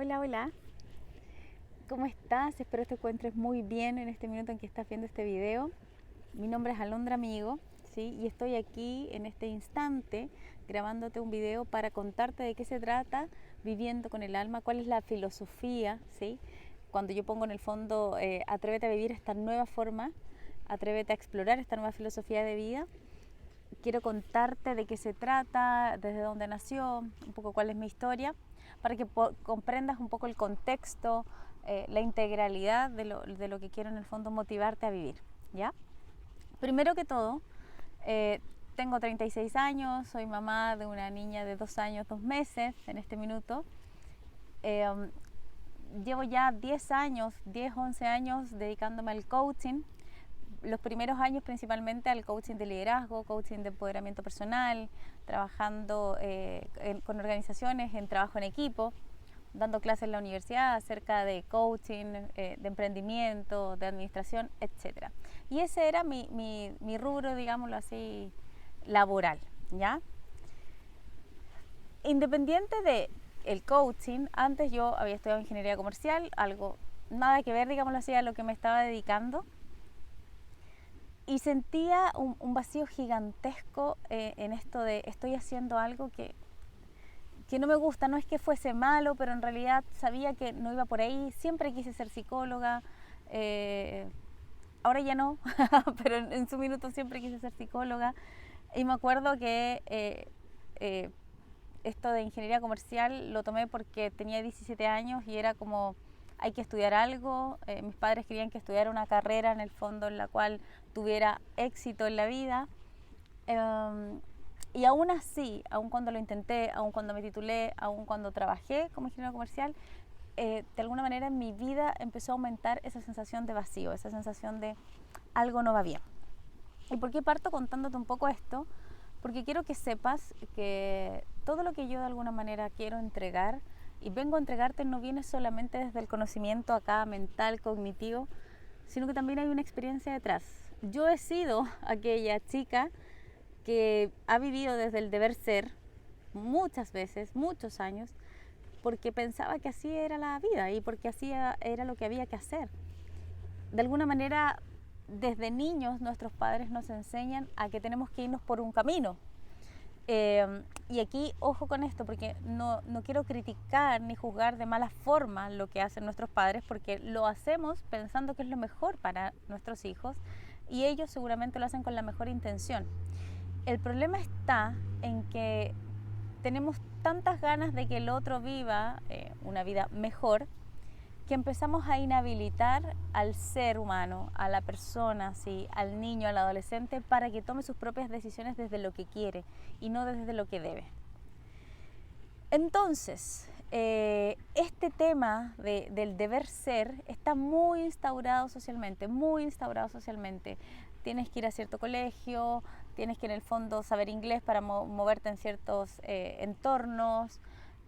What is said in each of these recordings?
Hola, hola. ¿Cómo estás? Espero te encuentres muy bien en este minuto en que estás viendo este video. Mi nombre es Alondra Amigo, ¿sí? Y estoy aquí en este instante grabándote un video para contarte de qué se trata Viviendo con el Alma, cuál es la filosofía, ¿sí? Cuando yo pongo en el fondo, atrévete a vivir esta nueva forma, atrévete a explorar esta nueva filosofía de vida. Quiero contarte de qué se trata, desde dónde nació, un poco cuál es mi historia, para que comprendas un poco el contexto, la integralidad de lo que quiero en el fondo motivarte a vivir, ¿ya? Primero que todo, tengo 36 años, soy mamá de una niña de 2 años, 2 meses en este minuto. Llevo ya 10 años, 10, 11 años dedicándome al coaching. Los primeros años principalmente al coaching de liderazgo, coaching de empoderamiento personal, trabajando con organizaciones en trabajo en equipo, dando clases en la universidad acerca de coaching, de emprendimiento, de administración, etc. Y ese era mi rubro, digámoslo así, laboral, ¿ya? Independiente de el coaching, antes yo había estudiado ingeniería comercial, algo nada que ver, digámoslo así, a lo que me estaba dedicando. Y sentía un vacío gigantesco en esto de estoy haciendo algo que no me gusta. No es que fuese malo, pero en realidad sabía que no iba por ahí. Siempre quise ser psicóloga, ahora ya no, pero en su minuto siempre quise ser psicóloga. Y me acuerdo que esto de ingeniería comercial lo tomé porque tenía 17 años y era como hay que estudiar algo. Mis padres querían que estudiara una carrera en el fondo en la cual tuviera éxito en la vida. Y aún así, aún cuando lo intenté, aún cuando me titulé, aún cuando trabajé como ingeniero comercial, de alguna manera en mi vida empezó a aumentar esa sensación de vacío, esa sensación de algo no va bien. ¿Y por qué parto contándote un poco esto? Porque quiero que sepas que todo lo que yo de alguna manera quiero entregar y vengo a entregarte no viene solamente desde el conocimiento acá mental, cognitivo, sino que también hay una experiencia detrás. Yo he sido aquella chica que ha vivido desde el deber ser muchas veces, muchos años, porque pensaba que así era la vida y porque así era lo que había que hacer. De alguna manera, desde niños nuestros padres nos enseñan a que tenemos que irnos por un camino. Y aquí, ojo con esto, porque no quiero criticar ni juzgar de mala forma lo que hacen nuestros padres, porque lo hacemos pensando que es lo mejor para nuestros hijos y ellos seguramente lo hacen con la mejor intención. El problema está en que tenemos tantas ganas de que el otro viva una vida mejor que empezamos a inhabilitar al ser humano, a la persona, ¿sí? Al niño, al adolescente, para que tome sus propias decisiones desde lo que quiere y no desde lo que debe. Entonces, este tema del deber ser está muy instaurado socialmente, muy instaurado socialmente. Tienes que ir a cierto colegio, tienes que en el fondo saber inglés para moverte en ciertos entornos.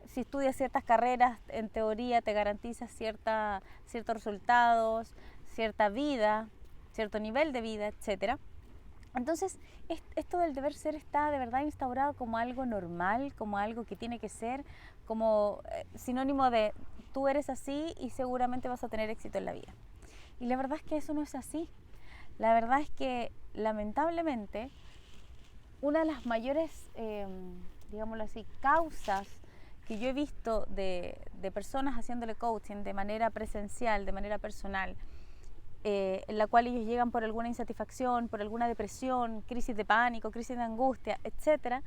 Si estudias ciertas carreras, en teoría te garantiza ciertos resultados, cierta vida, cierto nivel de vida, etc. Entonces, esto del deber ser está de verdad instaurado como algo normal, como algo que tiene que ser, como sinónimo de tú eres así y seguramente vas a tener éxito en la vida. Y la verdad es que eso no es así. La verdad es que lamentablemente una de las mayores, digámoslo así, causas que yo he visto de personas haciéndole coaching de manera presencial, de manera personal, en la cual ellos llegan por alguna insatisfacción, por alguna depresión, crisis de pánico, crisis de angustia, etc.,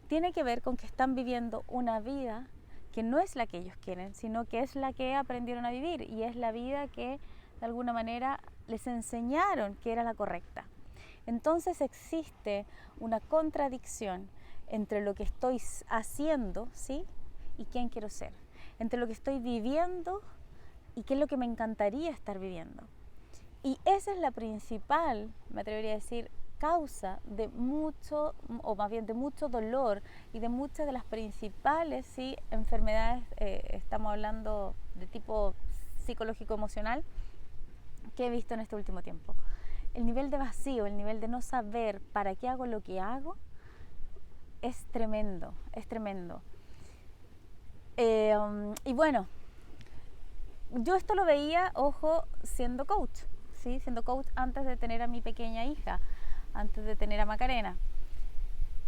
tiene que ver con que están viviendo una vida que no es la que ellos quieren, sino que es la que aprendieron a vivir y es la vida que de alguna manera les enseñaron que era la correcta. Entonces existe una contradicción entre lo que estoy haciendo, ¿sí?, y quién quiero ser, entre lo que estoy viviendo y qué es lo que me encantaría estar viviendo. Y esa es la principal, me atrevería a decir, causa de mucho, o más bien de mucho dolor y de muchas de las principales, ¿sí?, enfermedades, estamos hablando de tipo psicológico-emocional, que he visto en este último tiempo. El nivel de vacío, el nivel de no saber para qué hago lo que hago, es tremendo, es tremendo. Y bueno, yo esto lo veía, ojo, siendo coach, ¿sí? Siendo coach antes de tener a mi pequeña hija, antes de tener a Macarena.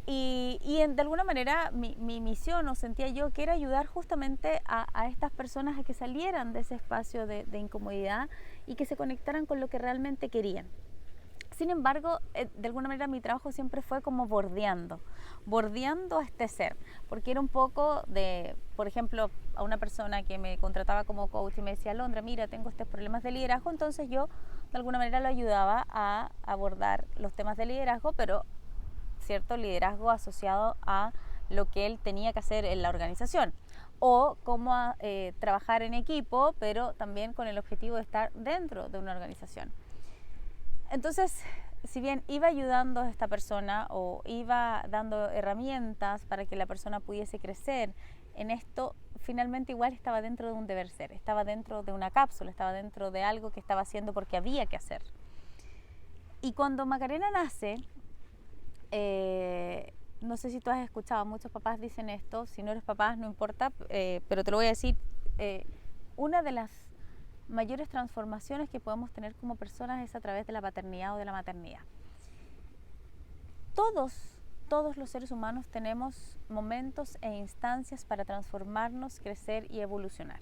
De alguna manera mi misión, o sentía yo, que era ayudar justamente a estas personas a que salieran de ese espacio de incomodidad y que se conectaran con lo que realmente querían. Sin embargo, de alguna manera mi trabajo siempre fue como bordeando a este ser, porque era un poco de, por ejemplo, a una persona que me contrataba como coach y me decía, Alondra, mira, tengo estos problemas de liderazgo, entonces yo de alguna manera lo ayudaba a abordar los temas de liderazgo, pero cierto liderazgo asociado a lo que él tenía que hacer en la organización, o cómo trabajar en equipo, pero también con el objetivo de estar dentro de una organización. Entonces, si bien iba ayudando a esta persona o iba dando herramientas para que la persona pudiese crecer en esto, finalmente igual estaba dentro de un deber ser, estaba dentro de una cápsula, estaba dentro de algo que estaba haciendo porque había que hacer. Y cuando Macarena nace, no sé si tú has escuchado, muchos papás dicen esto, si no eres papá no importa, pero te lo voy a decir, una de las mayores transformaciones que podemos tener como personas es a través de la paternidad o de la maternidad. Todos los seres humanos tenemos momentos e instancias para transformarnos, crecer y evolucionar,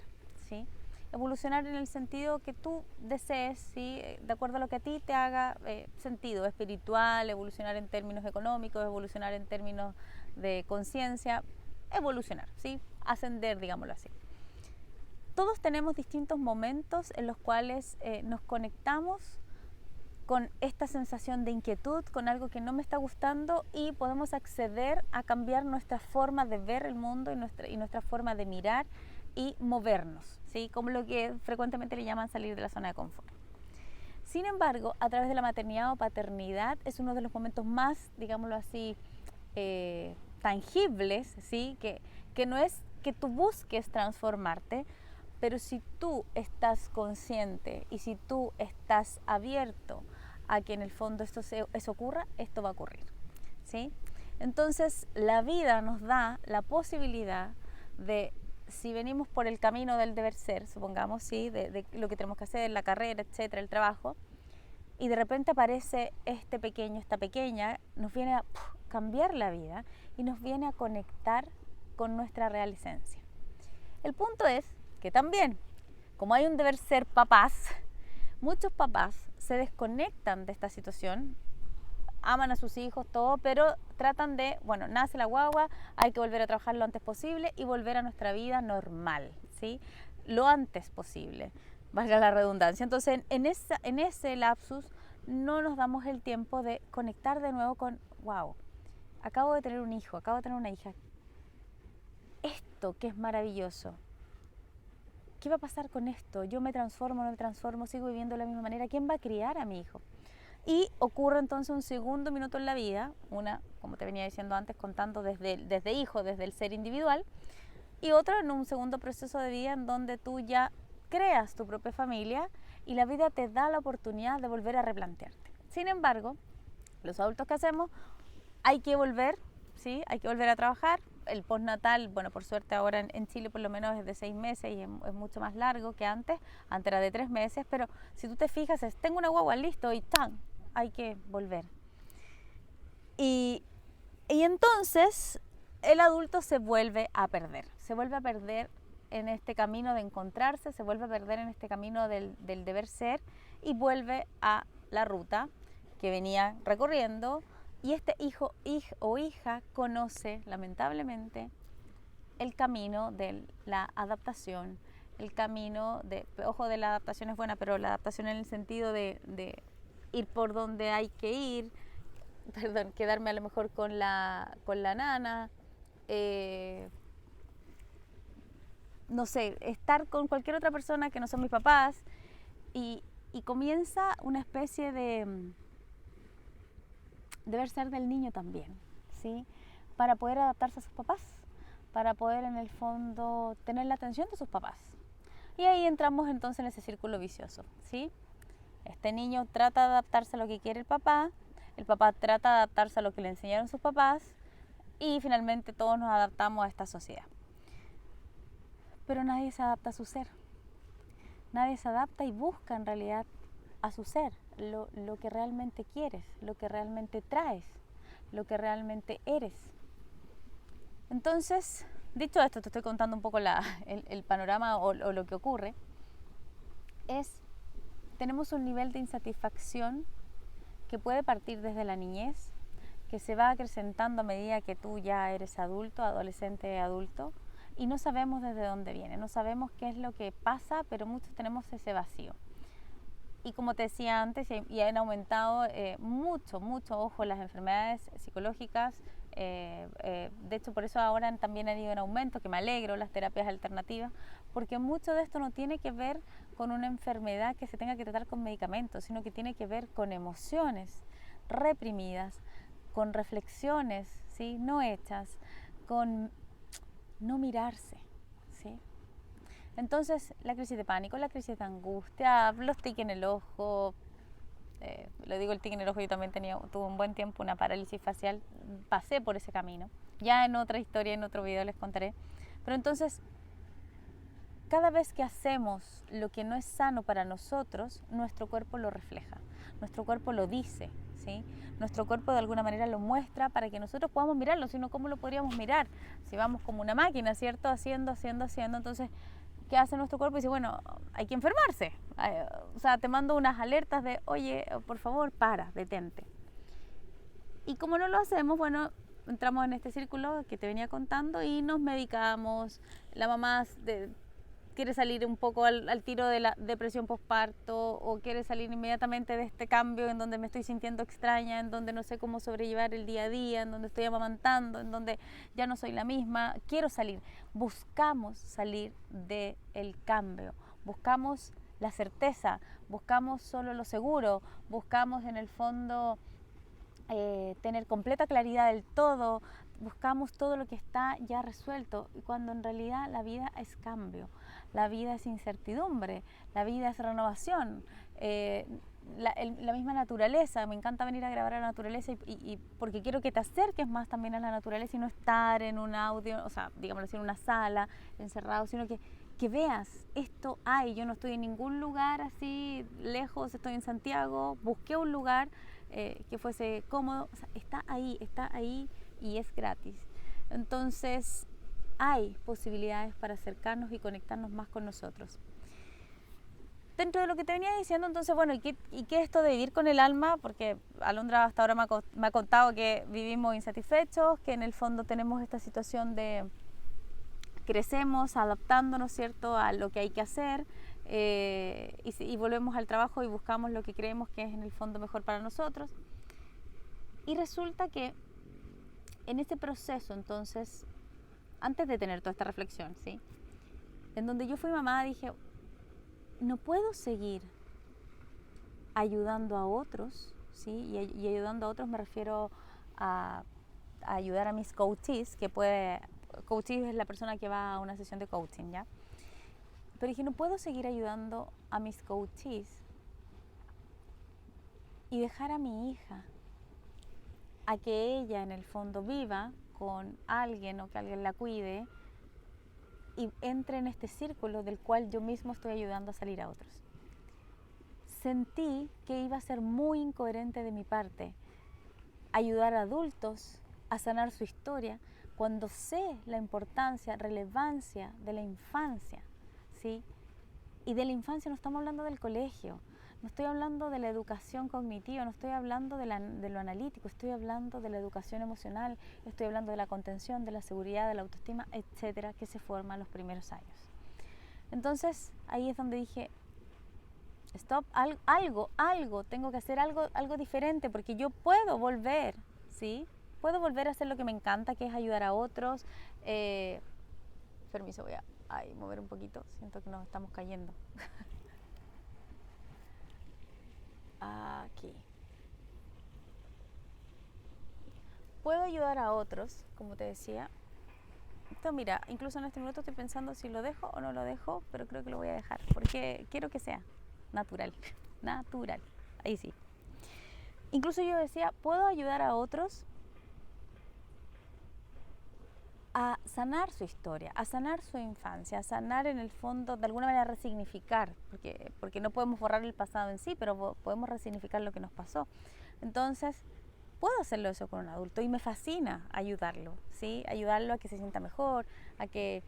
¿sí? Evolucionar en el sentido que tú desees, ¿sí? De acuerdo a lo que a ti te haga sentido, espiritual, evolucionar en términos económicos, evolucionar en términos de conciencia, evolucionar, ¿sí? Ascender, digámoslo así. Todos tenemos distintos momentos en los cuales nos conectamos con esta sensación de inquietud, con algo que no me está gustando, y podemos acceder a cambiar nuestra forma de ver el mundo y nuestra forma de mirar y movernos, ¿sí? Como lo que frecuentemente le llaman salir de la zona de confort. Sin embargo, a través de la maternidad o paternidad es uno de los momentos más, digámoslo así, tangibles, ¿sí? Que no es que tú busques transformarte, pero si tú estás consciente y si tú estás abierto a que en el fondo eso ocurra, esto va a ocurrir, ¿sí? Entonces, la vida nos da la posibilidad de, si venimos por el camino del deber ser, supongamos, ¿sí? De lo que tenemos que hacer, la carrera, etcétera, el trabajo, y de repente aparece este pequeño, esta pequeña, nos viene a cambiar la vida y nos viene a conectar con nuestra real esencia. El punto es que también, como hay un deber ser papás, muchos papás se desconectan de esta situación, aman a sus hijos, todo, pero tratan de, bueno, nace la guagua, hay que volver a trabajar lo antes posible y volver a nuestra vida normal, ¿sí? Lo antes posible, valga la redundancia. Entonces, en ese lapsus no nos damos el tiempo de conectar de nuevo con, wow, acabo de tener un hijo, acabo de tener una hija, esto que es maravilloso. ¿Qué va a pasar con esto? ¿Yo me transformo, no me transformo? ¿Sigo viviendo de la misma manera? ¿Quién va a criar a mi hijo? Y ocurre entonces un segundo minuto en la vida, una, como te venía diciendo antes, contando desde hijo, desde el ser individual, y otro en un segundo proceso de vida en donde tú ya creas tu propia familia y la vida te da la oportunidad de volver a replantearte. Sin embargo, los adultos que hacemos, hay que volver, ¿sí? Hay que volver a trabajar. El postnatal, bueno, por suerte ahora en Chile por lo menos es de 6 meses y es mucho más largo que antes era de 3 meses, pero si tú te fijas, tengo una guagua, listo, y ¡tan! Hay que volver. Y entonces el adulto se vuelve a perder en este camino de encontrarse, se vuelve a perder en este camino del deber ser y vuelve a la ruta que venía recorriendo. Y este hijo o hija conoce, lamentablemente, el camino de la adaptación, el camino de, ojo, de la adaptación es buena, pero la adaptación en el sentido de ir por donde hay que ir, perdón, quedarme a lo mejor con la nana, no sé, estar con cualquier otra persona que no son mis papás, y comienza una especie de deber ser del niño también, ¿sí? Para poder adaptarse a sus papás, para poder en el fondo tener la atención de sus papás. Y ahí entramos entonces en ese círculo vicioso, ¿sí? Este niño trata de adaptarse a lo que quiere el papá trata de adaptarse a lo que le enseñaron sus papás, y finalmente todos nos adaptamos a esta sociedad. Pero nadie se adapta a su ser. Nadie se adapta y busca en realidad a su ser, lo que realmente quieres, lo que realmente traes, lo que realmente eres. Entonces, dicho esto, te estoy contando un poco el panorama o lo que ocurre. Tenemos un nivel de insatisfacción que puede partir desde la niñez, que se va acrecentando a medida que tú ya eres adulto, adolescente, adulto, y no sabemos desde dónde viene, no sabemos qué es lo que pasa, pero muchos tenemos ese vacío. Y como te decía antes, y han aumentado mucho, ojo, las enfermedades psicológicas. De hecho, por eso ahora también han ido en aumento, que me alegro, las terapias alternativas, porque mucho de esto no tiene que ver con una enfermedad que se tenga que tratar con medicamentos, sino que tiene que ver con emociones reprimidas, con reflexiones, ¿sí?, no hechas, con no mirarse, ¿sí? Entonces, la crisis de pánico, la crisis de angustia, los tics en el ojo, lo digo el tic en el ojo, yo también tuve un buen tiempo una parálisis facial, pasé por ese camino, ya en otra historia, en otro video les contaré, pero entonces, cada vez que hacemos lo que no es sano para nosotros, nuestro cuerpo lo refleja, nuestro cuerpo lo dice, ¿sí? Nuestro cuerpo de alguna manera lo muestra para que nosotros podamos mirarlo, si no, ¿cómo lo podríamos mirar? Si vamos como una máquina, ¿cierto? Haciendo, entonces, ¿qué hace nuestro cuerpo? Dice, bueno, hay que enfermarse. O sea, te mando unas alertas de, oye, por favor, detente. Y como no lo hacemos, bueno, entramos en este círculo que te venía contando y nos medicamos. La mamá quiere salir un poco al tiro de la depresión postparto, o quiere salir inmediatamente de este cambio en donde me estoy sintiendo extraña, en donde no sé cómo sobrellevar el día a día, en donde estoy amamantando, en donde ya no soy la misma. Quiero salir. Buscamos salir del cambio, buscamos la certeza, buscamos solo lo seguro, buscamos en el fondo tener completa claridad del todo, buscamos todo lo que está ya resuelto, y cuando en realidad la vida es cambio, la vida es incertidumbre, la vida es renovación. La misma naturaleza, me encanta venir a grabar a la naturaleza y porque quiero que te acerques más también a la naturaleza y no estar en un audio, o sea, digámoslo así, en una sala, encerrado, sino que veas, esto hay, yo no estoy en ningún lugar así lejos, estoy en Santiago, busqué un lugar que fuese cómodo, o sea, está ahí y es gratis. Entonces, hay posibilidades para acercarnos y conectarnos más con nosotros. Dentro de lo que te venía diciendo, entonces, bueno, ¿y qué es esto de vivir con el alma? Porque Alondra hasta ahora me ha contado que vivimos insatisfechos, que en el fondo tenemos esta situación de crecemos adaptándonos, ¿cierto?, a lo que hay que hacer, y volvemos al trabajo y buscamos lo que creemos que es en el fondo mejor para nosotros. Y resulta que en este proceso, entonces, antes de tener toda esta reflexión, ¿sí?, en donde yo fui mamá, dije, no puedo seguir ayudando a otros, ¿sí? Y ayudando a otros me refiero a ayudar a mis coaches, coaches es la persona que va a una sesión de coaching, ¿ya? Pero dije, no puedo seguir ayudando a mis coaches y dejar a mi hija a que ella en el fondo viva con alguien o que alguien la cuide y entre en este círculo del cual yo mismo estoy ayudando a salir a otros. Sentí que iba a ser muy incoherente de mi parte ayudar a adultos a sanar su historia cuando sé la importancia, relevancia de la infancia, ¿sí? Y de la infancia no estamos hablando del colegio, no estoy hablando de la educación cognitiva, no estoy hablando de lo analítico, estoy hablando de la educación emocional, estoy hablando de la contención, de la seguridad, de la autoestima, etcétera, que se forma en los primeros años. Entonces, ahí es donde dije, stop, algo, tengo que hacer algo diferente, porque yo puedo volver, ¿sí? Puedo volver a hacer lo que me encanta, que es ayudar a otros. Permiso, voy a mover un poquito, siento que nos estamos cayendo. Aquí. Puedo ayudar a otros, como te decía. Entonces, mira, incluso en este minuto estoy pensando si lo dejo o no lo dejo, pero creo que lo voy a dejar, porque quiero que sea natural, natural, ahí sí. Incluso yo decía, puedo ayudar a otros a sanar su historia, a sanar su infancia, a sanar en el fondo, de alguna manera resignificar, porque no podemos borrar el pasado en sí, pero podemos resignificar lo que nos pasó. Entonces, puedo hacerlo eso con un adulto y me fascina ayudarlo, ¿sí? Ayudarlo a que se sienta mejor, a que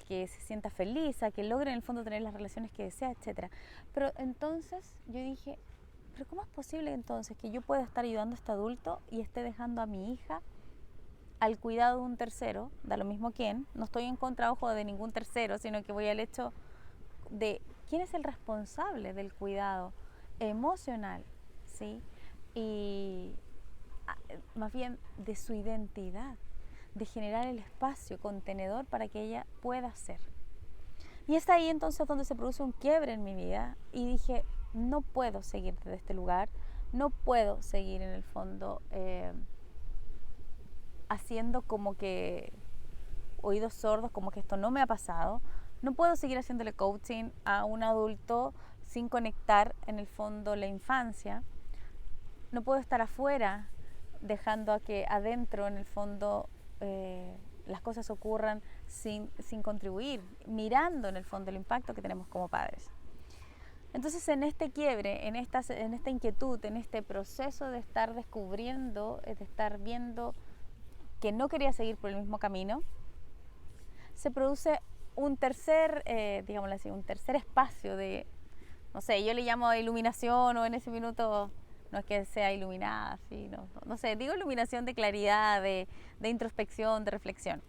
se sienta feliz, a que logre en el fondo tener las relaciones que desea, etc. Pero entonces yo dije, ¿pero cómo es posible entonces que yo pueda estar ayudando a este adulto y esté dejando a mi hija al cuidado de un tercero, da lo mismo quién? No estoy en contra, ojo, de ningún tercero, sino que voy al hecho de quién es el responsable del cuidado emocional, ¿sí? Y más bien de su identidad, de generar el espacio contenedor para que ella pueda ser. Y es ahí entonces donde se produce un quiebre en mi vida y dije, no puedo seguir desde este lugar, no puedo seguir en el fondo haciendo como que oídos sordos, como que esto no me ha pasado. No puedo seguir haciéndole coaching a un adulto sin conectar en el fondo la infancia. No puedo estar afuera dejando a que adentro en el fondo las cosas ocurran sin contribuir, mirando en el fondo el impacto que tenemos como padres. Entonces en este quiebre, en esta inquietud, en este proceso de estar descubriendo, de estar viendo que no quería seguir por el mismo camino, se produce un tercer, digámoslo así, un tercer espacio de, no sé, yo le llamo iluminación, o en ese minuto no es que sea iluminada, ¿sí? No sé, digo iluminación de claridad, de introspección, de reflexión.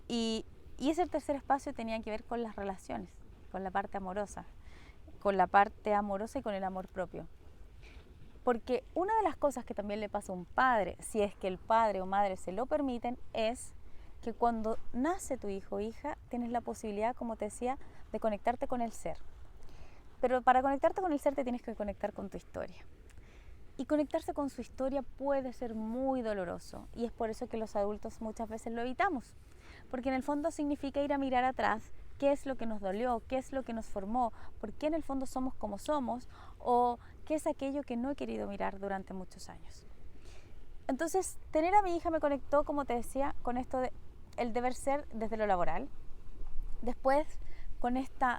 Y ese tercer espacio tenía que ver con las relaciones, con la parte amorosa, y con el amor propio. Porque una de las cosas que también le pasa a un padre, si es que el padre o madre se lo permiten, es que cuando nace tu hijo o hija, tienes la posibilidad, como te decía, de conectarte con el ser. Pero para conectarte con el ser te tienes que conectar con tu historia. Y conectarse con su historia puede ser muy doloroso. Y es por eso que los adultos muchas veces lo evitamos. Porque en el fondo significa ir a mirar atrás qué es lo que nos dolió, qué es lo que nos formó, por qué en el fondo somos como somos, o qué es aquello que no he querido mirar durante muchos años. Entonces, tener a mi hija me conectó, como te decía, con esto de el deber ser desde lo laboral. Después, con este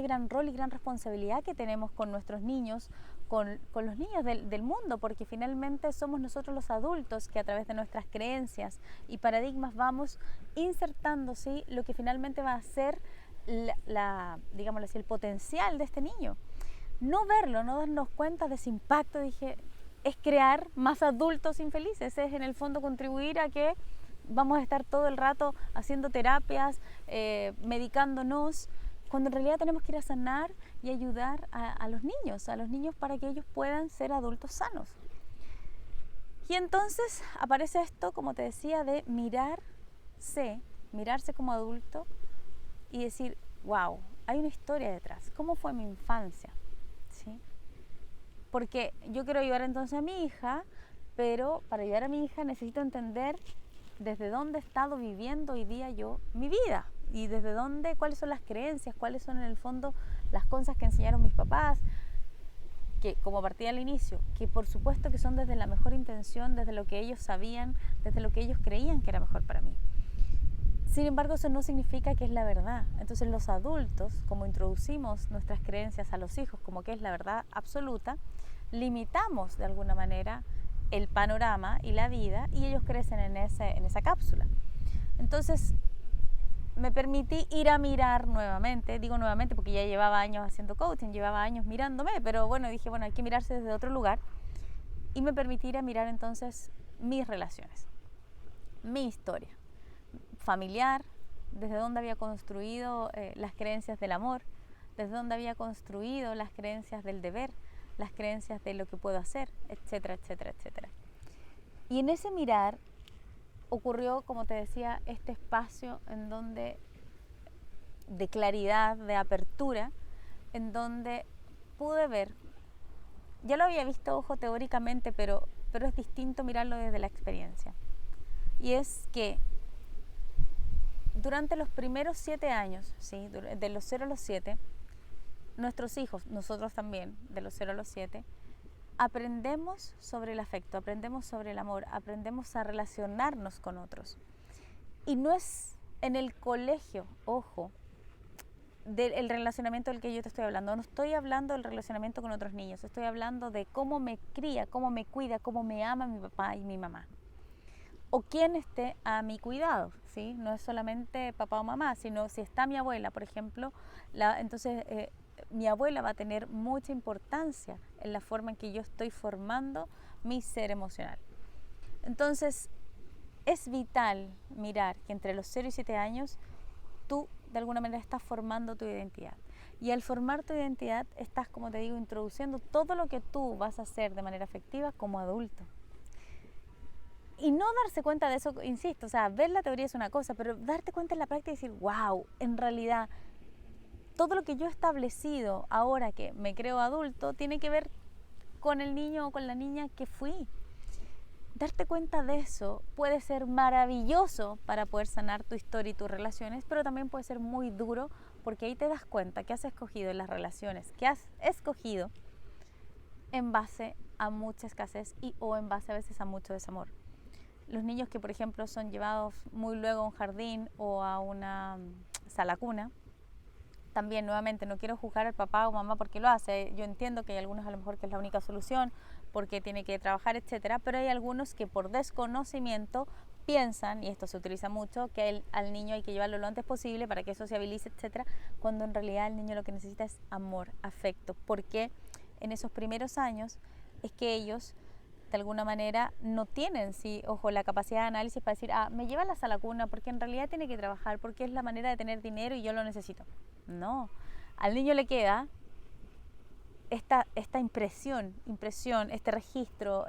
gran rol y gran responsabilidad que tenemos con nuestros niños, con los niños del mundo, porque finalmente somos nosotros los adultos que a través de nuestras creencias y paradigmas vamos insertando, ¿sí?, lo que finalmente va a ser digámoslo así, el potencial de este niño. No verlo, no darnos cuenta de ese impacto, dije, es crear más adultos infelices, es en el fondo contribuir a que vamos a estar todo el rato haciendo terapias, medicándonos, cuando en realidad tenemos que ir a sanar y ayudar a los niños para que ellos puedan ser adultos sanos. Y entonces aparece esto, como te decía, de mirarse como adulto y decir, wow, hay una historia detrás. ¿Cómo fue mi infancia? ¿Sí? Porque yo quiero ayudar entonces a mi hija, pero para ayudar a mi hija necesito entender desde dónde he estado viviendo hoy día yo mi vida y desde dónde, cuáles son las creencias, cuáles son en el fondo las cosas que enseñaron mis papás, que como partí al inicio, que por supuesto que son desde la mejor intención, desde lo que ellos sabían, desde lo que ellos creían que era mejor para mí. Sin embargo, eso no significa que es la verdad. Entonces los adultos, como introducimos nuestras creencias a los hijos como que es la verdad absoluta, limitamos de alguna manera el panorama y la vida y ellos crecen en esa cápsula. Entonces me permití ir a mirar nuevamente, digo nuevamente porque ya llevaba años haciendo coaching, llevaba años mirándome, pero bueno, dije, bueno, hay que mirarse desde otro lugar y me permití ir a mirar entonces mis relaciones, mi historia familiar, desde dónde había construido las creencias del amor, desde dónde había construido las creencias del deber, las creencias de lo que puedo hacer, etcétera, etcétera, etcétera. Y en ese mirar ocurrió, como te decía, este espacio en donde de claridad, de apertura, en donde pude ver, ya lo había visto, ojo, teóricamente, pero es distinto mirarlo desde la experiencia. Y es que durante los primeros 7 años, ¿sí?, de los 0 a los 7, nuestros hijos, nosotros también, de los 0 a los 7, aprendemos sobre el afecto, aprendemos sobre el amor, aprendemos a relacionarnos con otros. Y no es en el colegio, ojo, del relacionamiento del que yo te estoy hablando. No estoy hablando del relacionamiento con otros niños, estoy hablando de cómo me cría, cómo me cuida, cómo me ama mi papá y mi mamá. O quién esté a mi cuidado, ¿sí? No es solamente papá o mamá, sino si está mi abuela, por ejemplo, entonces mi abuela va a tener mucha importancia en la forma en que yo estoy formando mi ser emocional. Entonces, es vital mirar que entre los 0 y 7 años tú de alguna manera estás formando tu identidad. Y al formar tu identidad estás, como te digo, introduciendo todo lo que tú vas a hacer de manera efectiva como adulto. Y no darse cuenta de eso, insisto, o sea, ver la teoría es una cosa, pero darte cuenta en la práctica y decir, wow, en realidad todo lo que yo he establecido ahora que me creo adulto tiene que ver con el niño o con la niña que fui. Darte cuenta de eso puede ser maravilloso para poder sanar tu historia y tus relaciones, pero también puede ser muy duro porque ahí te das cuenta que has escogido las relaciones que has escogido en base a mucha escasez o en base a veces a mucho desamor. Los niños que, por ejemplo, son llevados muy luego a un jardín o a una sala cuna, también nuevamente no quiero juzgar al papá o mamá porque lo hace. Yo entiendo que hay algunos a lo mejor que es la única solución porque tiene que trabajar, etcétera, pero hay algunos que por desconocimiento piensan, y esto se utiliza mucho, que al niño hay que llevarlo lo antes posible para que sociabilice, etcétera, cuando en realidad el niño lo que necesita es amor, afecto, porque en esos primeros años es que ellos de alguna manera no tienen, sí, ojo, la capacidad de análisis para decir, me lleva a la sala cuna porque en realidad tiene que trabajar, porque es la manera de tener dinero y yo lo necesito. No, al niño le queda esta impresión, este registro,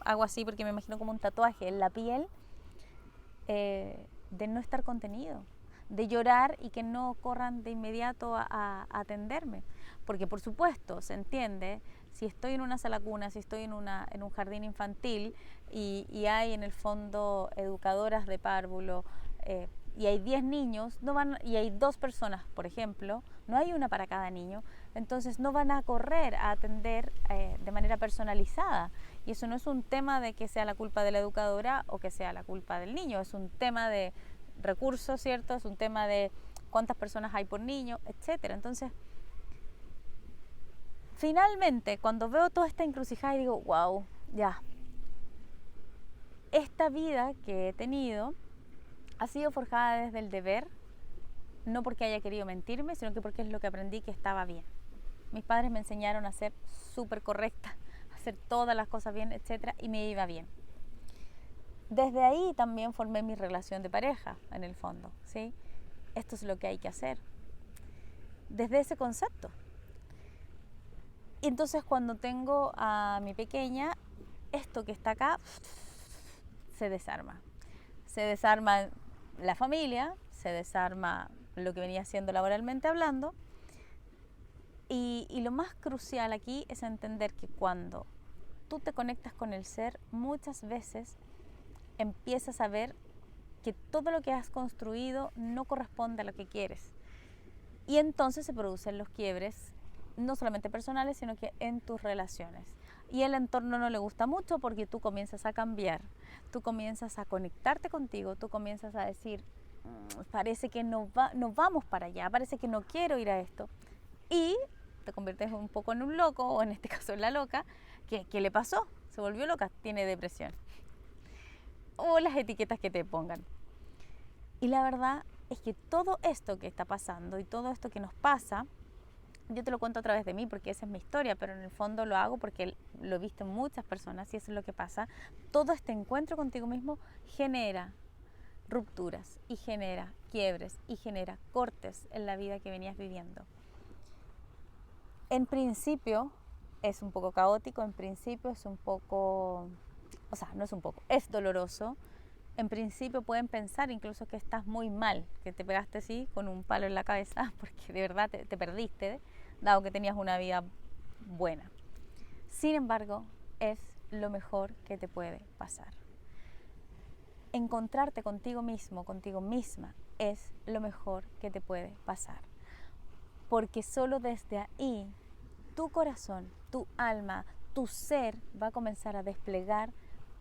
hago así porque me imagino como un tatuaje en la piel, de no estar contenido, de llorar y que no corran de inmediato a atenderme. Porque por supuesto, se entiende, si estoy en una sala cuna, si estoy en un jardín infantil y hay en el fondo educadoras de párvulo, y hay 10 niños, y hay 2 personas, por ejemplo, no hay una para cada niño, entonces no van a correr a atender de manera personalizada. Y eso no es un tema de que sea la culpa de la educadora o que sea la culpa del niño, es un tema de recursos, ¿cierto? Es un tema de cuántas personas hay por niño, etcétera. Entonces, finalmente, cuando veo toda esta encrucijada y digo, wow, ya, esta vida que he tenido ha sido forjada desde el deber, no porque haya querido mentirme, sino que porque es lo que aprendí que estaba bien. Mis padres me enseñaron a ser súper correcta, a hacer todas las cosas bien, etcétera, y me iba bien. Desde ahí también formé mi relación de pareja, en el fondo, ¿sí? Esto es lo que hay que hacer. Desde ese concepto. Y entonces cuando tengo a mi pequeña, esto que está acá se desarma. Se desarma la familia, se desarma lo que venía siendo laboralmente hablando. Y lo más crucial aquí es entender que cuando tú te conectas con el ser, muchas veces empiezas a ver que todo lo que has construido no corresponde a lo que quieres. Y entonces se producen los quiebres, no solamente personales, sino que en tus relaciones. Y el entorno no le gusta mucho porque tú comienzas a cambiar, tú comienzas a conectarte contigo, tú comienzas a decir, parece que no vamos para allá, parece que no quiero ir a esto. Y te conviertes un poco en un loco, o en este caso en la loca. ¿Qué le pasó? Se volvió loca, tiene depresión. O las etiquetas que te pongan. Y la verdad es que todo esto que está pasando y todo esto que nos pasa, yo te lo cuento a través de mí porque esa es mi historia, pero en el fondo lo hago porque lo he visto en muchas personas y eso es lo que pasa. Todo este encuentro contigo mismo genera rupturas y genera quiebres y genera cortes en la vida que venías viviendo. En principio es un poco caótico, en principio es un poco, o sea, no es un poco, es doloroso. En principio pueden pensar incluso que estás muy mal, que te pegaste así con un palo en la cabeza porque de verdad te perdiste, dado que tenías una vida buena. Sin embargo, es lo mejor que te puede pasar. Encontrarte contigo mismo, contigo misma, es lo mejor que te puede pasar. Porque solo desde ahí tu corazón, tu alma, tu ser va a comenzar a desplegar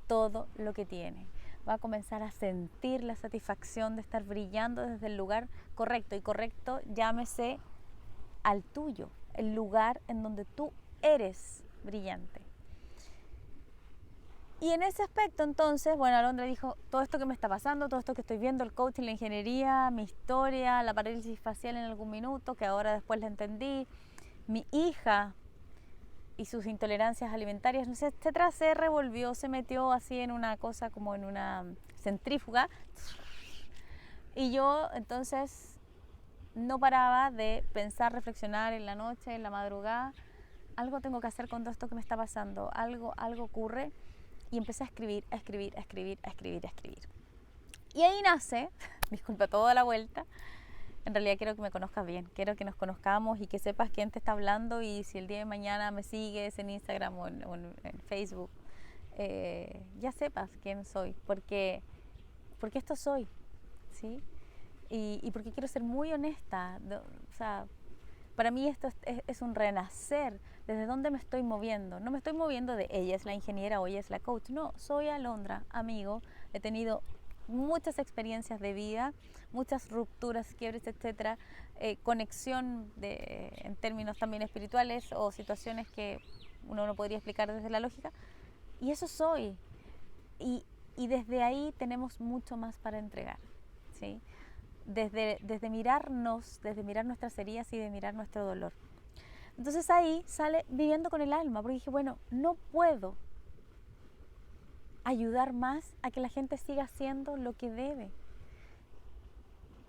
todo lo que tiene. va a comenzar a sentir la satisfacción de estar brillando desde el lugar correcto. Y correcto, llámese al tuyo, el lugar en donde tú eres brillante. Y en ese aspecto, entonces, bueno, Alondra dijo, todo esto que me está pasando, todo esto que estoy viendo, el coaching, la ingeniería, mi historia, la parálisis facial en algún minuto, que ahora después la entendí, mi hija y sus intolerancias alimentarias, no sé, etcétera, se revolvió, se metió así en una cosa como en una centrífuga. Y yo, entonces, no paraba de pensar, reflexionar en la noche, en la madrugada, algo tengo que hacer con todo esto que me está pasando, algo ocurre. Y empecé a escribir. Y ahí nace, disculpa toda la vuelta, en realidad quiero que me conozcas bien, quiero que nos conozcamos y que sepas quién te está hablando, y si el día de mañana me sigues en Instagram o en Facebook, ya sepas quién soy, porque esto soy, ¿sí? Y porque quiero ser muy honesta, o sea, para mí esto es un renacer. ¿Desde dónde me estoy moviendo? No me estoy moviendo de ella es la ingeniera o ella es la coach. No, soy Alondra, amigo. He tenido muchas experiencias de vida, muchas rupturas, quiebres, etcétera, conexión en términos también espirituales o situaciones que uno no podría explicar desde la lógica. Y eso soy. Y desde ahí tenemos mucho más para entregar, ¿sí? Desde mirarnos, desde mirar nuestras heridas y de mirar nuestro dolor. Entonces ahí sale viviendo con el alma, porque dije, bueno, no puedo ayudar más a que la gente siga haciendo lo que debe.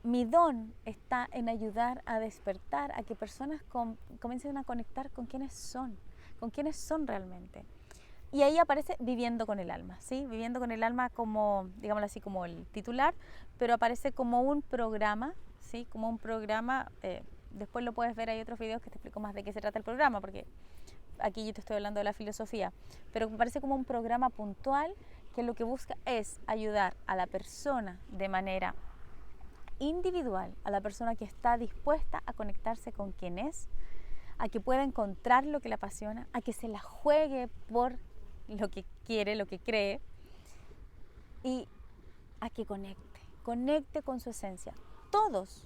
Mi don está en ayudar a despertar, a que personas comiencen a conectar con quiénes son realmente. Y ahí aparece Viviendo con el alma, ¿sí? Viviendo con el alma como, digámoslo así, como el titular, pero aparece como un programa, ¿sí? Como un programa, después lo puedes ver, hay otros videos que te explico más de qué se trata el programa, porque aquí yo te estoy hablando de la filosofía, pero aparece como un programa puntual que lo que busca es ayudar a la persona de manera individual, a la persona que está dispuesta a conectarse con quien es, a que pueda encontrar lo que le apasiona, a que se la juegue por lo que quiere, lo que cree, y a que conecte con su esencia. Todos,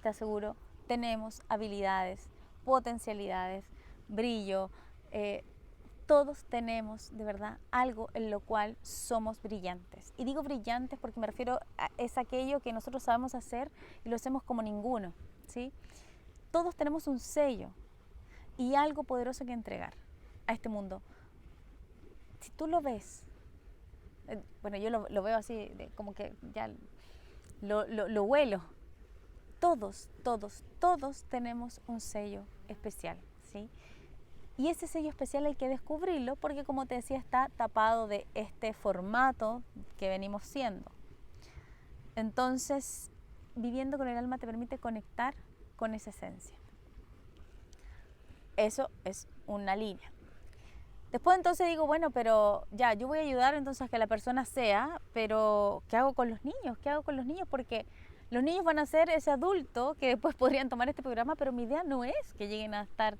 te aseguro, tenemos habilidades, potencialidades, brillo, todos tenemos de verdad algo en lo cual somos brillantes. Y digo brillantes porque me refiero es aquello que nosotros sabemos hacer y lo hacemos como ninguno, ¿sí? Todos tenemos un sello y algo poderoso que entregar a este mundo. Si tú lo ves, bueno, yo lo veo así, como que ya lo huelo. Todos tenemos un sello especial, ¿sí? Y ese sello especial hay que descubrirlo porque, como te decía, está tapado de este formato que venimos siendo. Entonces, Viviendo con el alma te permite conectar con esa esencia. Eso es una línea. Después entonces digo, bueno, pero ya, yo voy a ayudar entonces a que la persona sea, pero ¿qué hago con los niños? Porque los niños van a ser ese adulto que después podrían tomar este programa, pero mi idea no es que lleguen a estar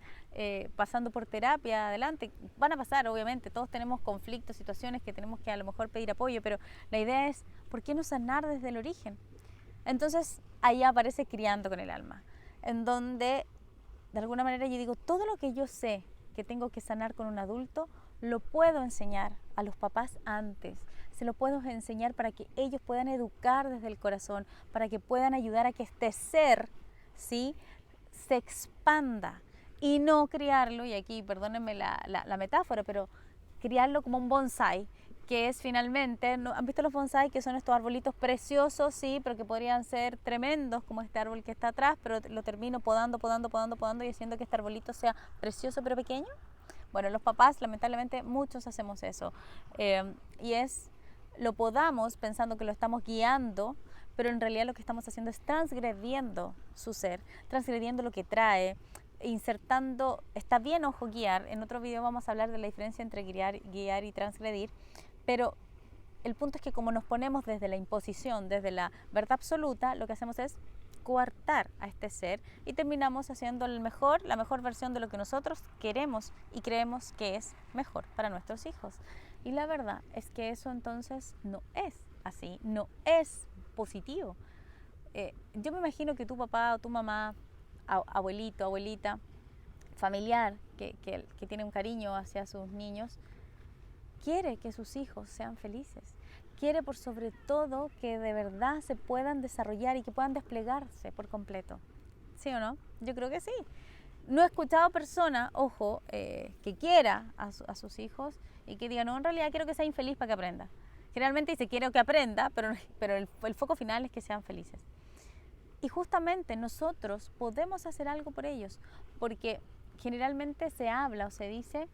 pasando por terapia adelante. Van a pasar, obviamente, todos tenemos conflictos, situaciones que tenemos que a lo mejor pedir apoyo, pero la idea es, ¿por qué no sanar desde el origen? Entonces ahí aparece Criando con el alma, en donde de alguna manera yo digo, todo lo que yo sé que tengo que sanar con un adulto, lo puedo enseñar a los papás antes. Se lo puedo enseñar para que ellos puedan educar desde el corazón, para que puedan ayudar a que este ser, ¿sí?, se expanda y no criarlo, y aquí perdónenme la metáfora, pero criarlo como un bonsai, que es finalmente, ¿no? ¿Han visto los bonsai? Que son estos arbolitos preciosos, sí, pero que podrían ser tremendos, como este árbol que está atrás, pero lo termino podando y haciendo que este arbolito sea precioso pero pequeño. Bueno, los papás, lamentablemente, muchos hacemos eso. Lo podamos pensando que lo estamos guiando, pero en realidad lo que estamos haciendo es transgrediendo su ser, transgrediendo lo que trae, insertando, está bien, ojo, guiar. En otro video vamos a hablar de la diferencia entre guiar y transgredir, pero el punto es que como nos ponemos desde la imposición, desde la verdad absoluta, lo que hacemos es coartar a este ser y terminamos haciendo la mejor versión de lo que nosotros queremos y creemos que es mejor para nuestros hijos. Y la verdad es que eso entonces no es así, no es positivo. Yo me imagino que tu papá o tu mamá, abuelito, abuelita, familiar que tiene un cariño hacia sus niños, quiere que sus hijos sean felices. Quiere por sobre todo que de verdad se puedan desarrollar y que puedan desplegarse por completo. ¿Sí o no? Yo creo que sí. No he escuchado persona, ojo, que quiera a sus hijos y que diga, no, en realidad quiero que sea infeliz para que aprenda. Generalmente dice, quiero que aprenda, pero el foco final es que sean felices. Y justamente nosotros podemos hacer algo por ellos, porque generalmente se habla o se dice,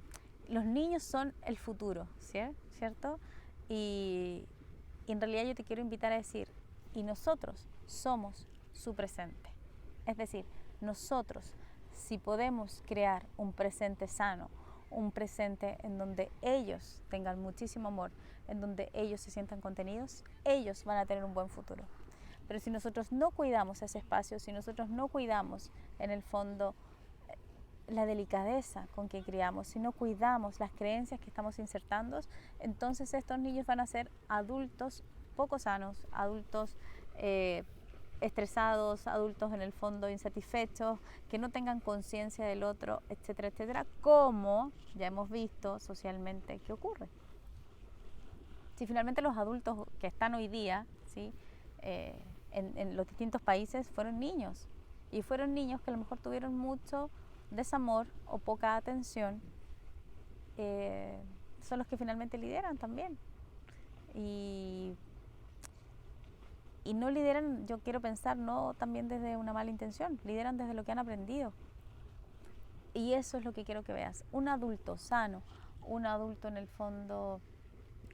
los niños son el futuro, ¿cierto? Y en realidad yo te quiero invitar a decir, y nosotros somos su presente. Es decir, nosotros, si podemos crear un presente sano, un presente en donde ellos tengan muchísimo amor, en donde ellos se sientan contenidos, ellos van a tener un buen futuro. Pero si nosotros no cuidamos ese espacio, si nosotros no cuidamos en el fondo la delicadeza con que criamos, si no cuidamos las creencias que estamos insertando, entonces estos niños van a ser adultos poco sanos, adultos estresados, adultos en el fondo insatisfechos, que no tengan conciencia del otro, etcétera, etcétera, como ya hemos visto socialmente que ocurre. Si finalmente los adultos que están hoy día, ¿sí? En los distintos países fueron niños, y fueron niños que a lo mejor tuvieron mucho desamor o poca atención, son los que finalmente lideran también. Y no lideran, yo quiero pensar, no también desde una mala intención, lideran desde lo que han aprendido. Y eso es lo que quiero que veas. Un adulto sano, un adulto en el fondo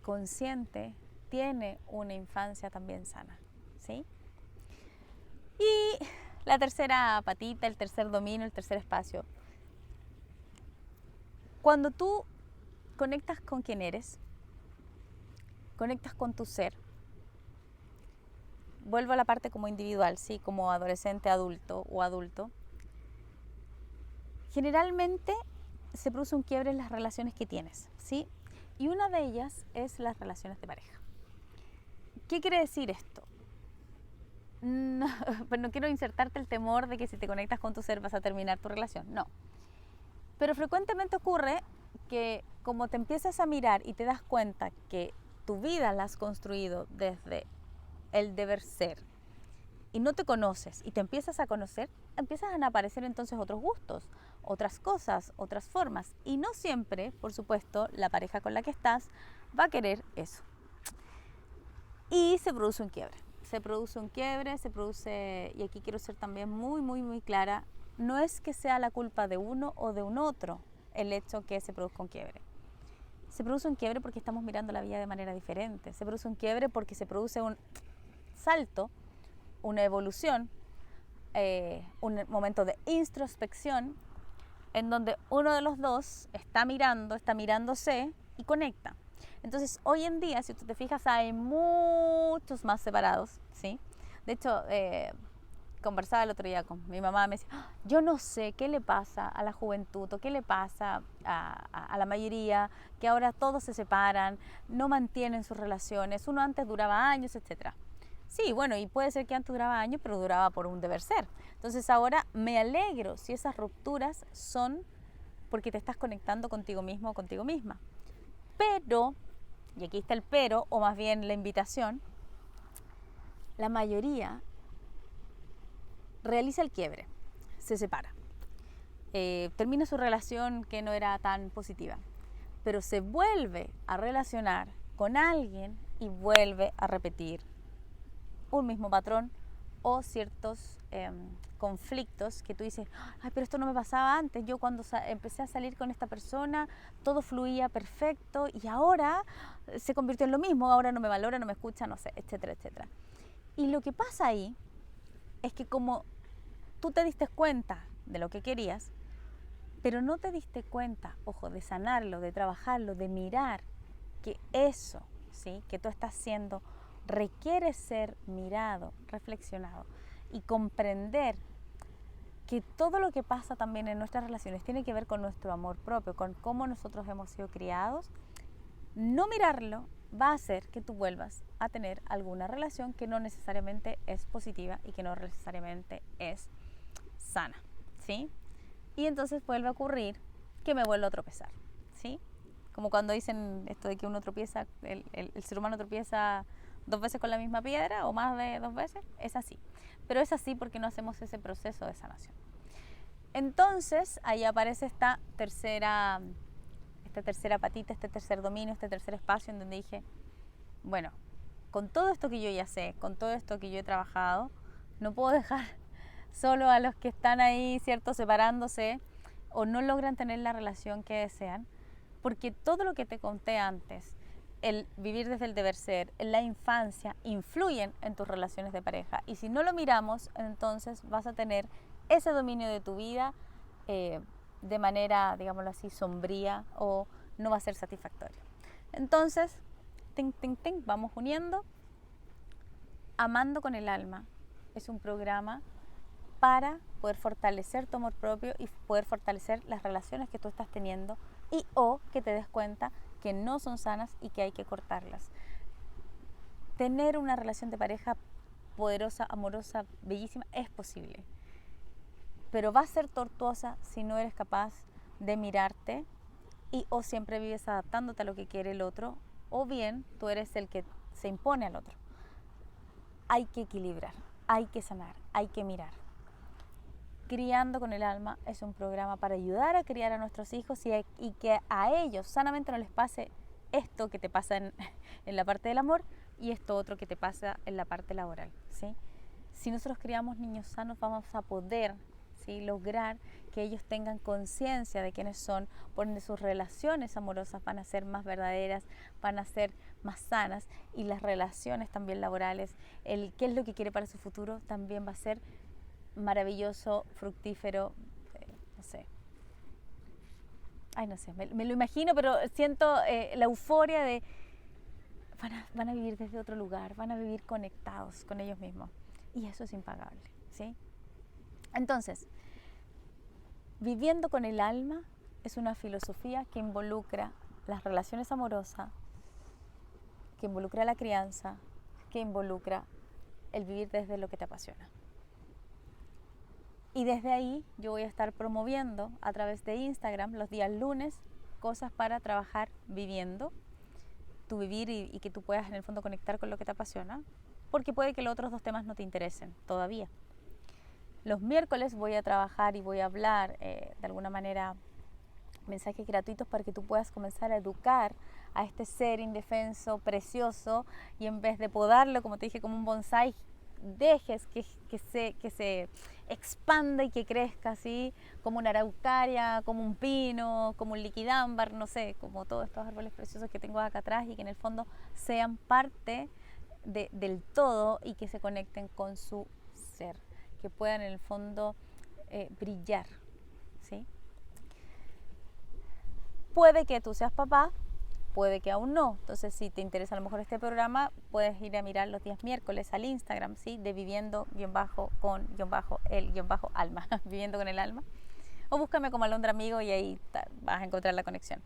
consciente, tiene una infancia también sana, ¿sí? Y la tercera patita, el tercer dominio, el tercer espacio. Cuando tú conectas con quien eres, conectas con tu ser, vuelvo a la parte como individual, ¿sí? Como adolescente, adulto o adulto, generalmente se produce un quiebre en las relaciones que tienes, ¿sí? Y una de ellas es las relaciones de pareja. ¿Qué quiere decir esto? No, pues no quiero insertarte el temor de que si te conectas con tu ser vas a terminar tu relación, no. Pero frecuentemente ocurre que como te empiezas a mirar y te das cuenta que tu vida la has construido desde el deber ser y no te conoces y te empiezas a conocer, empiezan a aparecer entonces otros gustos, otras cosas, otras formas, y no siempre, por supuesto, la pareja con la que estás va a querer eso. Y se produce un quiebre. Y aquí quiero ser también muy clara, no es que sea la culpa de uno o de un otro el hecho que se produzca un quiebre. Se produce un quiebre porque estamos mirando la vida de manera diferente. Se produce un quiebre porque se produce un salto, una evolución, un momento de introspección en donde uno de los dos está mirándose y conecta. Entonces, hoy en día, si tú te fijas, hay muchos más separados, ¿sí? De hecho, conversaba el otro día con mi mamá, me decía, yo no sé qué le pasa a la juventud o qué le pasa a la mayoría, que ahora todos se separan, no mantienen sus relaciones, uno antes duraba años, etcétera. Sí, bueno, y puede ser que antes duraba años, pero duraba por un deber ser. Entonces ahora me alegro si esas rupturas son porque te estás conectando contigo mismo o contigo misma. Pero, y aquí está el pero, o más bien la invitación, la mayoría realiza el quiebre, se separa, termina su relación que no era tan positiva, pero se vuelve a relacionar con alguien y vuelve a repetir un mismo patrón o ciertos conflictos que tú dices, ay, pero esto no me pasaba antes, yo cuando empecé a salir con esta persona todo fluía perfecto y ahora se convirtió en lo mismo, ahora no me valora, no me escucha, no sé, etcétera, etcétera. Y lo que pasa ahí es que como tú te diste cuenta de lo que querías, pero no te diste cuenta, ojo, de sanarlo, de trabajarlo, de mirar que eso, ¿sí?, que tú estás haciendo requiere ser mirado, reflexionado y comprender que todo lo que pasa también en nuestras relaciones tiene que ver con nuestro amor propio, con cómo nosotros hemos sido criados. no mirarlo va a hacer que tú vuelvas a tener alguna relación que no necesariamente es positiva y que no necesariamente es sana, ¿sí? Y entonces vuelve a ocurrir que me vuelvo a tropezar, ¿sí? Como cuando dicen esto de que uno tropieza, el ser humano tropieza 2 veces con la misma piedra o más de 2 veces, es así. Pero es así porque no hacemos ese proceso de sanación. Entonces ahí aparece esta tercera patita, este tercer dominio, este tercer espacio en donde dije, bueno, con todo esto que yo ya sé, con todo esto que yo he trabajado, no puedo dejar solo a los que están ahí, ¿cierto?, separándose o no logran tener la relación que desean, porque todo lo que te conté antes, el vivir desde el deber ser, en la infancia, influyen en tus relaciones de pareja. Y si no lo miramos, entonces vas a tener ese dominio de tu vida de manera, digámoslo así, sombría, o no va a ser satisfactorio. Entonces, vamos uniendo. Amando con el alma es un programa para poder fortalecer tu amor propio y poder fortalecer las relaciones que tú estás teniendo y o que te des cuenta que no son sanas y que hay que cortarlas. Tener una relación de pareja poderosa, amorosa, bellísima, es posible, pero va a ser tortuosa si no eres capaz de mirarte y o siempre vives adaptándote a lo que quiere el otro, o bien tú eres el que se impone al otro. Hay que equilibrar, hay que sanar, hay que mirar. Criando con el alma es un programa para ayudar a criar a nuestros hijos y que a ellos sanamente no les pase esto que te pasa en la parte del amor y esto otro que te pasa en la parte laboral, ¿sí? Si nosotros criamos niños sanos, vamos a poder, ¿sí?, lograr que ellos tengan conciencia de quiénes son, por ende sus relaciones amorosas van a ser más verdaderas, van a ser más sanas, y las relaciones también laborales, el qué es lo que quiere para su futuro, también va a ser maravilloso, fructífero, no sé. Ay, no sé, me lo imagino, pero siento la euforia de van a vivir desde otro lugar, van a vivir conectados con ellos mismos. Y eso es impagable, ¿sí? Entonces, viviendo con el alma es una filosofía que involucra las relaciones amorosas, que involucra la crianza, que involucra el vivir desde lo que te apasiona. Y desde ahí yo voy a estar promoviendo a través de Instagram los días lunes cosas para trabajar viviendo tu vivir y que tú puedas en el fondo conectar con lo que te apasiona, porque puede que los otros 2 temas no te interesen todavía. Los miércoles voy a trabajar y voy a hablar de alguna manera mensajes gratuitos para que tú puedas comenzar a educar a este ser indefenso, precioso, y en vez de podarlo, como te dije, como un bonsái, dejes que se expanda y que crezca así, como una araucaria, como un pino, como un liquidámbar, no sé, como todos estos árboles preciosos que tengo acá atrás, y que en el fondo sean parte del todo y que se conecten con su ser, que puedan en el fondo brillar, ¿sí? Puede que tú seas papá, puede que aún no. Entonces, si te interesa a lo mejor este programa, puedes ir a mirar los días miércoles al Instagram, ¿sí?, de viviendo-con-el-alma, viviendo con el alma. O búscame como Alondra Amigo y ahí vas a encontrar la conexión.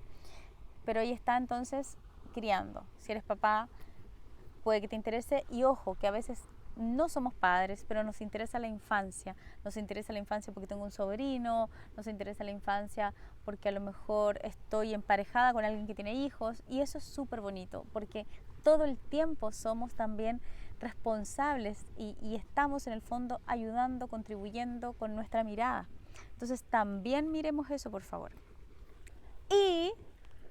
Pero ahí está entonces criando. Si eres papá, puede que te interese, y ojo, que a veces no somos padres, pero nos interesa la infancia. Nos interesa la infancia porque tengo un sobrino, nos interesa la infancia porque a lo mejor estoy emparejada con alguien que tiene hijos, y eso es súper bonito, porque todo el tiempo somos también responsables y estamos en el fondo ayudando, contribuyendo con nuestra mirada. Entonces también miremos eso, por favor. Y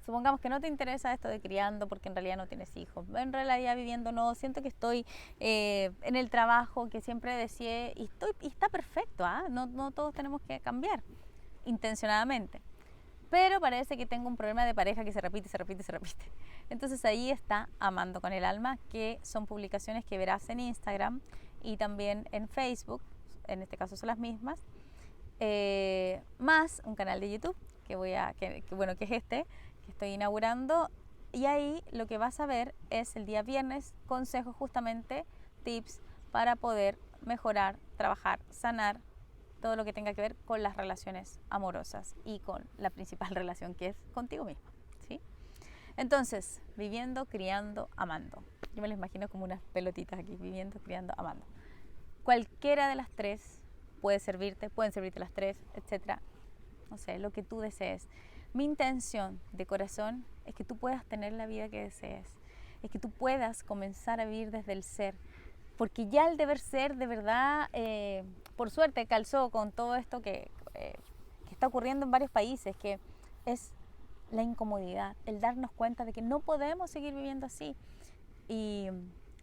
supongamos que no te interesa esto de criando porque en realidad no tienes hijos. En realidad viviendo no, siento que estoy en el trabajo que siempre deseé y está perfecto, ¿ah? No todos tenemos que cambiar intencionadamente. Pero parece que tengo un problema de pareja que se repite. Entonces ahí está Amando con el Alma, que son publicaciones que verás en Instagram y también en Facebook, en este caso son las mismas, más un canal de YouTube que es este, que estoy inaugurando, y ahí lo que vas a ver es el día viernes consejos, justamente tips para poder mejorar, trabajar, sanar todo lo que tenga que ver con las relaciones amorosas y con la principal relación, que es contigo mismo, ¿sí? Entonces, viviendo, criando, amando. Yo me lo imagino como unas pelotitas aquí, viviendo, criando, amando. Cualquiera de las tres puede servirte, pueden servirte las tres, etcétera. No sé, lo que tú desees. Mi intención de corazón es que tú puedas tener la vida que desees, es que tú puedas comenzar a vivir desde el ser, porque ya el deber ser de verdad, por suerte, calzó con todo esto que está ocurriendo en varios países, que es la incomodidad, el darnos cuenta de que no podemos seguir viviendo así. Y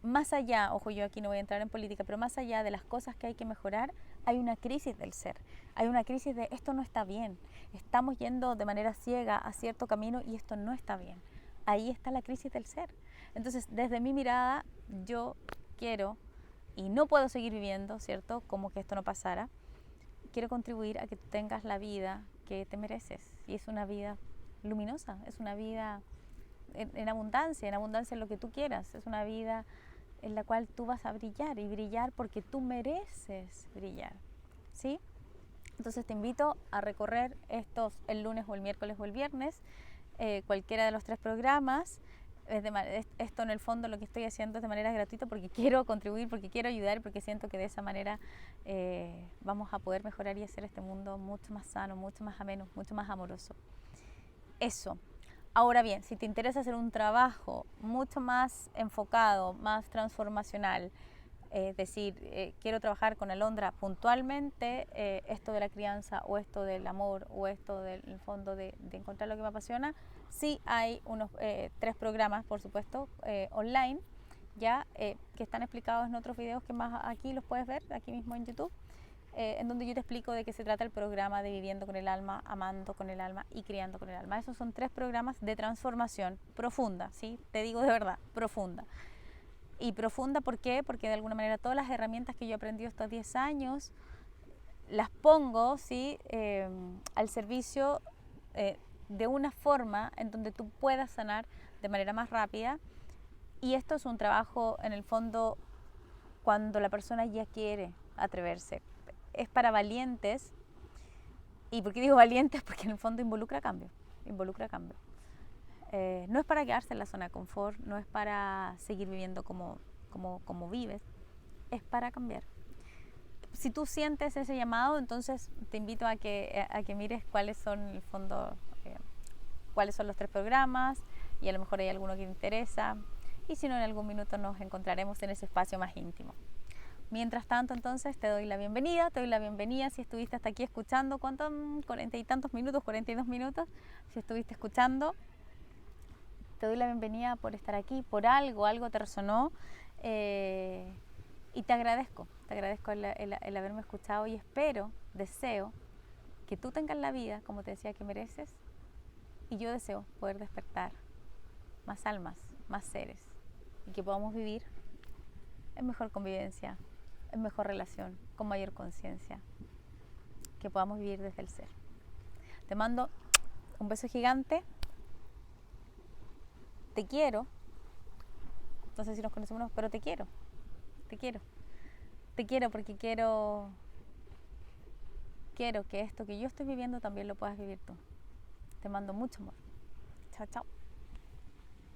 más allá, ojo, yo aquí no voy a entrar en política, pero más allá de las cosas que hay que mejorar, hay una crisis del ser, hay una crisis de esto no está bien, estamos yendo de manera ciega a cierto camino y esto no está bien. Ahí está la crisis del ser. Entonces, desde mi mirada, yo quiero, y no puedo seguir viviendo, ¿cierto?, como que esto no pasara. Quiero contribuir a que tú tengas la vida que te mereces, y es una vida luminosa, es una vida en abundancia en lo que tú quieras, es una vida en la cual tú vas a brillar, y brillar porque tú mereces brillar, ¿sí? Entonces te invito a recorrer estos el lunes o el miércoles o el viernes, cualquiera de los tres programas. Esto en el fondo lo que estoy haciendo es de manera gratuita porque quiero contribuir, porque quiero ayudar, porque siento que de esa manera vamos a poder mejorar y hacer este mundo mucho más sano, mucho más ameno, mucho más amoroso. Eso. Ahora bien, si te interesa hacer un trabajo mucho más enfocado, más transformacional, es decir, quiero trabajar con Alondra puntualmente esto de la crianza o esto del amor o esto del fondo de encontrar lo que me apasiona, sí hay unos 3 programas, por supuesto, online, ya que están explicados en otros videos que más aquí los puedes ver, aquí mismo en YouTube, en donde yo te explico de qué se trata el programa de Viviendo con el Alma, Amando con el Alma y Criando con el Alma. Esos son 3 programas de transformación profunda, ¿sí? Te digo de verdad, profunda. Y profunda, ¿por qué? Porque de alguna manera todas las herramientas que yo he aprendido estos 10 años las pongo, ¿sí?, al servicio de una forma en donde tú puedas sanar de manera más rápida. Y esto es un trabajo, en el fondo, cuando la persona ya quiere atreverse. Es para valientes. ¿Y por qué digo valientes? Porque en el fondo involucra cambio. Involucra cambio. No es para quedarse en la zona de confort, no es para seguir viviendo como vives, es para cambiar. Si tú sientes ese llamado, entonces te invito a que mires cuáles son, en el fondo, cuáles son los 3 programas, y a lo mejor hay alguno que te interesa, y si no, en algún minuto nos encontraremos en ese espacio más íntimo. Mientras tanto, entonces, te doy la bienvenida si estuviste hasta aquí escuchando, ¿cuánto? 40 y tantos minutos, 42 minutos, si estuviste escuchando. Te doy la bienvenida por estar aquí, por algo te resonó, y te agradezco el haberme escuchado, y deseo que tú tengas la vida, como te decía, que mereces, y yo deseo poder despertar más almas, más seres, y que podamos vivir en mejor convivencia, en mejor relación, con mayor conciencia, que podamos vivir desde el ser. Te mando un beso gigante. Te quiero, no sé si nos conocemos, pero te quiero porque quiero que esto que yo estoy viviendo también lo puedas vivir tú. Te mando mucho amor. Chao, chao.